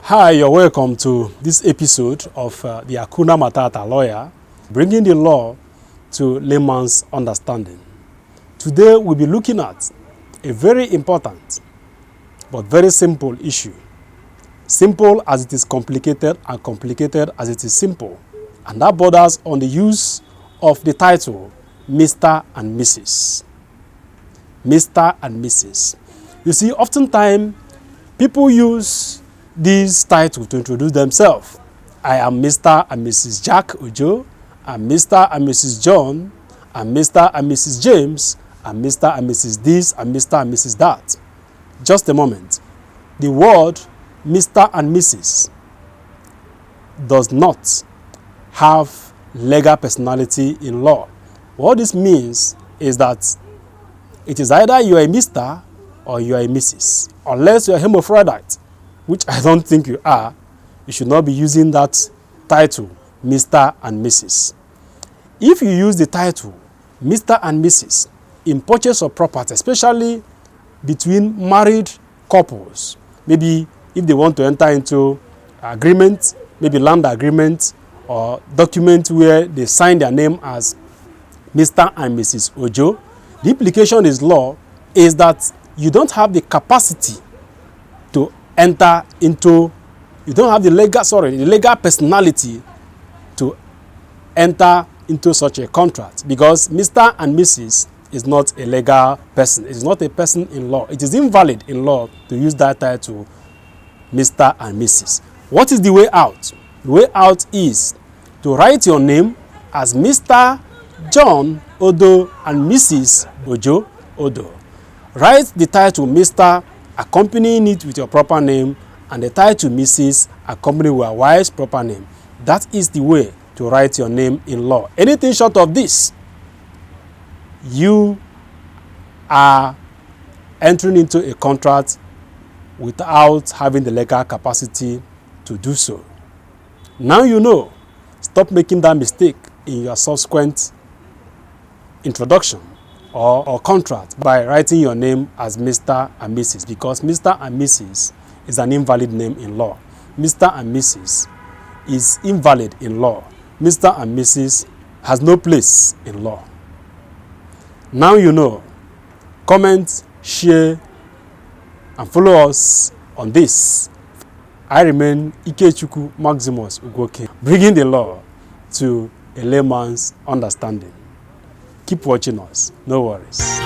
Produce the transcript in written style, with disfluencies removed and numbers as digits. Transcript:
Hi, you're welcome to this episode of the Hakuna Matata Lawyer, bringing the law to layman's understanding. Today we'll be looking at a very important but very simple issue. Simple as it is complicated and complicated as it is simple. And that borders on the use of the title Mr. and Mrs. Mr. and Mrs. You see, oftentimes people use this title to introduce themselves. I am Mr. and Mrs. Jack Ojo, I'm Mr. and Mrs. John, I'm Mr. and Mrs. James, I'm Mr. and Mrs. this, and Mr. and Mrs. that. Just a moment. The word Mr. and Mrs. does not have legal personality in law. What this means is that it is either you are a Mr. or you are a Mrs. Unless you are a hermaphrodite, which I don't think you are, you should not be using that title, Mr. and Mrs. If you use the title, Mr. and Mrs., in purchase of property, especially between married couples, maybe if they want to enter into agreement, maybe land agreement, or document where they sign their name as Mr. and Mrs. Ojo, the implication is law is that you don't have the capacity to enter into, you don't have the legal personality to enter into such a contract, because Mr. and Mrs. is not a legal person. It is not a person in law. It is invalid in law to use that title, Mr. and Mrs. What is the way out? The way out is to write your name as Mr. John Odo and Mrs. Ojo Odo. Write the title Mr. accompanying it with your proper name, and the title Mrs. accompanying with your wife's proper name. That is the way to write your name in law. Anything short of this, you are entering into a contract without having the legal capacity to do so. Now you know. Stop making that mistake in your subsequent introduction or contract by writing your name as Mr. and Mrs. because Mr. and Mrs. is an invalid name in law. Mr. and Mrs. is invalid in law. Mr. and Mrs. has no place in law. Now you know. Comment, share, and follow us on this. I remain Ikechukwu Maximus Ugoke, bringing the law to a layman's understanding. Keep watching us. No worries.